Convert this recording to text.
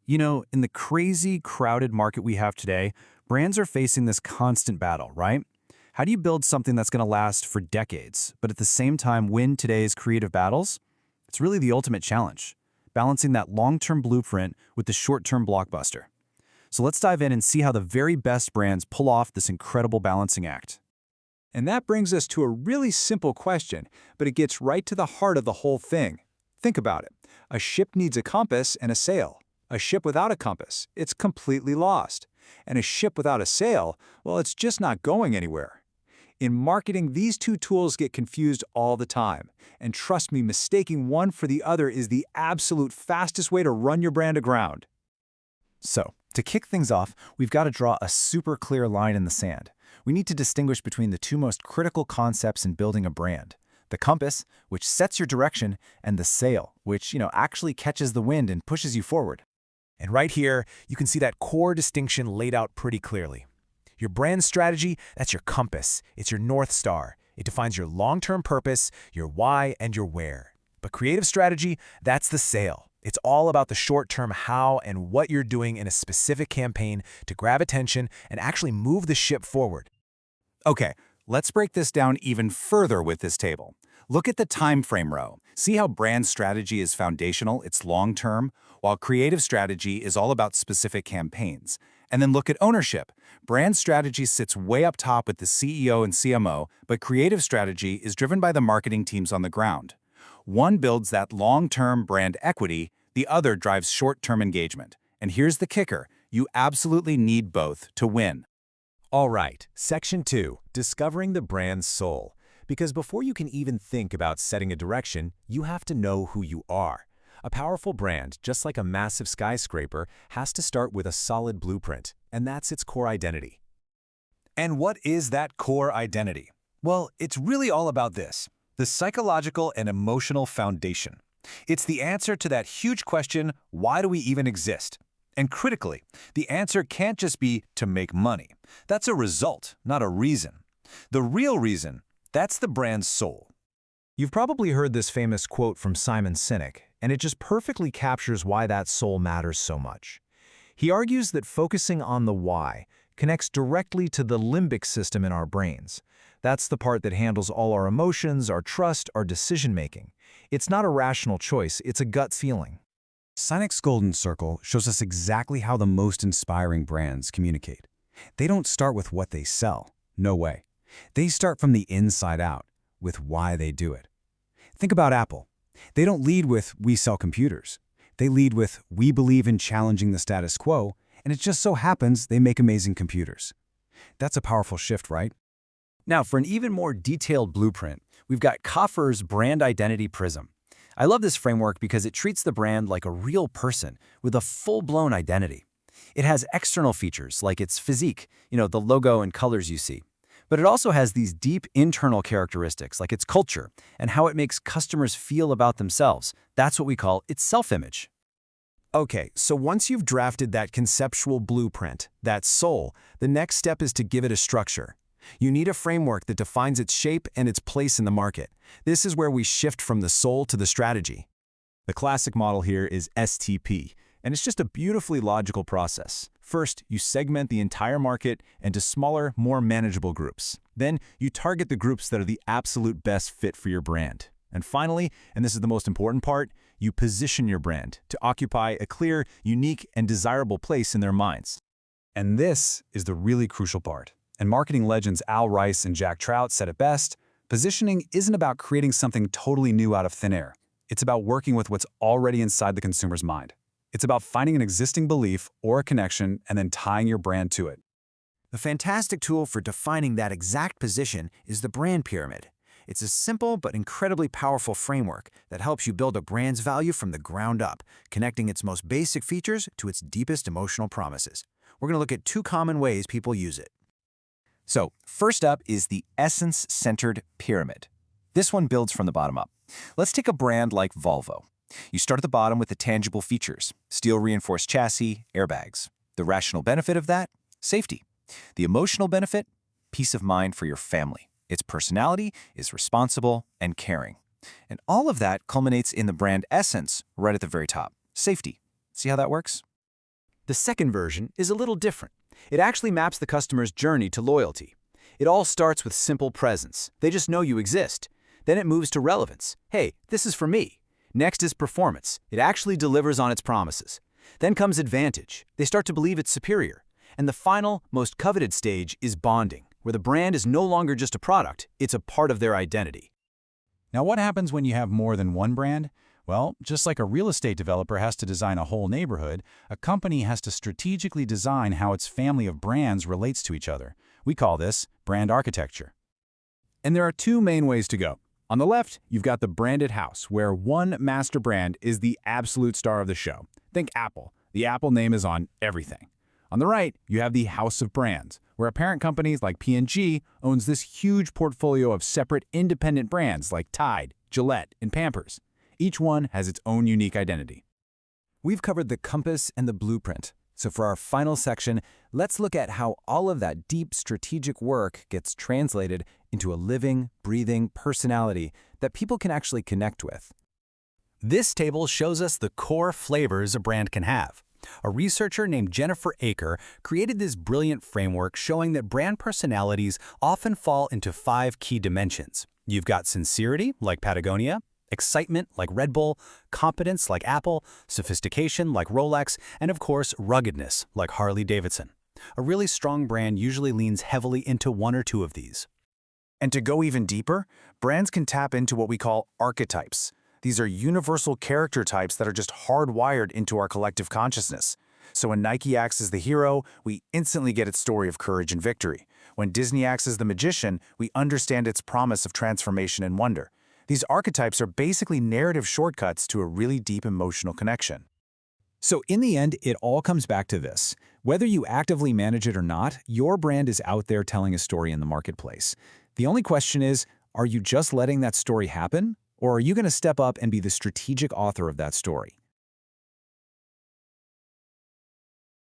In the crazy, crowded market we have today, brands are facing this constant battle, right? How do you build something that's going to last for decades, but at the same time win today's creative battles? It's really the ultimate challenge, balancing that long-term blueprint with the short-term blockbuster. So let's dive in and see how the very best brands pull off this incredible balancing act. And that brings us to a really simple question, but it gets right to the heart of the whole thing. Think about it. A ship needs a compass and a sail. A ship without a compass, it's completely lost. And a ship without a sail, well, it's just not going anywhere. In marketing, these two tools get confused all the time. And trust me, mistaking one for the other is the absolute fastest way to run your brand aground. So, to kick things off, we've got to draw a super clear line in the sand. We need to distinguish between the two most critical concepts in building a brand. The compass, which sets your direction, and the sail, which, actually catches the wind and pushes you forward. And right here, you can see that core distinction laid out pretty clearly. Your brand strategy, that's your compass. It's your North Star. It defines your long-term purpose, your why, and your where. But creative strategy, that's the sail. It's all about the short-term how and what you're doing in a specific campaign to grab attention and actually move the ship forward. Okay, let's break this down even further with this table. Look at the time frame row. See how brand strategy is foundational, it's long-term, while creative strategy is all about specific campaigns. And then look at ownership. Brand strategy sits way up top with the CEO and CMO, but creative strategy is driven by the marketing teams on the ground. One builds that long-term brand equity, the other drives short-term engagement. And here's the kicker, you absolutely need both to win. All right, Section 2, Discovering the Brand's Soul. Because before you can even think about setting a direction, you have to know who you are. A powerful brand, just like a massive skyscraper, has to start with a solid blueprint, and that's its core identity. And what is that core identity? Well, it's really all about this, the psychological and emotional foundation. It's the answer to that huge question, why do we even exist? And critically, the answer can't just be to make money. That's a result, not a reason. The real reason, that's the brand's soul. You've probably heard this famous quote from Sinek, and it just perfectly captures why that soul matters so much. He argues that focusing on the why connects directly to the limbic system in our brains. That's the part that handles all our emotions, our trust, our decision-making. It's not a rational choice, it's a gut feeling. Sinek's Golden Circle shows us exactly how the most inspiring brands communicate. They don't start with what they sell. No way. They start from the inside out, with why they do it. Think about Apple. They don't lead with, we sell computers. They lead with, we believe in challenging the status quo, and it just so happens they make amazing computers. That's a powerful shift, right? Now, for an even more detailed blueprint, we've got Koffer's Brand Identity Prism. I love this framework because it treats the brand like a real person with a full-blown identity. It has external features like its physique, the logo and colors you see. But it also has these deep internal characteristics like its culture and how it makes customers feel about themselves. That's what we call its self-image. Okay, so once you've drafted that conceptual blueprint, that soul, the next step is to give it a structure. You need a framework that defines its shape and its place in the market. This is where we shift from the soul to the strategy. The classic model here is STP, and it's just a beautifully logical process. First, you segment the entire market into smaller, more manageable groups. Then, you target the groups that are the absolute best fit for your brand. And finally, and this is the most important part, you position your brand to occupy a clear, unique, and desirable place in their minds. And this is the really crucial part. And marketing legends Al Rice and Jack Trout said it best, positioning isn't about creating something totally new out of thin air. It's about working with what's already inside the consumer's mind. It's about finding an existing belief or a connection and then tying your brand to it. The fantastic tool for defining that exact position is the brand pyramid. It's a simple but incredibly powerful framework that helps you build a brand's value from the ground up, connecting its most basic features to its deepest emotional promises. We're going to look at two common ways people use it. So, first up is the essence-centered pyramid. This one builds from the bottom up. Let's take a brand like Volvo. You start at the bottom with the tangible features, steel-reinforced chassis, airbags. The rational benefit of that? Safety. The emotional benefit? Peace of mind for your family. Its personality is responsible and caring. And all of that culminates in the brand essence right at the very top, safety. See how that works? The second version is a little different. It actually maps the customer's journey to loyalty. It all starts with simple presence. They just know you exist. Then it moves to relevance. Hey, this is for me. Next is performance. It actually delivers on its promises. Then comes advantage. They start to believe it's superior. And the final, most coveted stage is bonding, where the brand is no longer just a product, it's a part of their identity. Now, what happens when you have more than one brand? Well, just like a real estate developer has to design a whole neighborhood, a company has to strategically design how its family of brands relates to each other. We call this brand architecture. And there are two main ways to go. On the left, you've got the branded house, where one master brand is the absolute star of the show. Think Apple. The Apple name is on everything. On the right, you have the house of brands, where a parent company like P&G owns this huge portfolio of separate independent brands like Tide, Gillette, and Pampers. Each one has its own unique identity. We've covered the compass and the blueprint. So for our final section, let's look at how all of that deep strategic work gets translated into a living, breathing personality that people can actually connect with. This table shows us the core flavors a brand can have. A researcher named Jennifer Aker created this brilliant framework showing that brand personalities often fall into 5 key dimensions. You've got sincerity, like Patagonia, excitement, like Red Bull, competence, like Apple, sophistication, like Rolex, and of course, ruggedness, like Harley-Davidson. A really strong brand usually leans heavily into one or two of these. And to go even deeper, brands can tap into what we call archetypes. These are universal character types that are just hardwired into our collective consciousness. So when Nike acts as the hero, we instantly get its story of courage and victory. When Disney acts as the magician, we understand its promise of transformation and wonder. These archetypes are basically narrative shortcuts to a really deep emotional connection. So in the end, it all comes back to this. Whether you actively manage it or not, your brand is out there telling a story in the marketplace. The only question is, are you just letting that story happen? Or are you going to step up and be the strategic author of that story?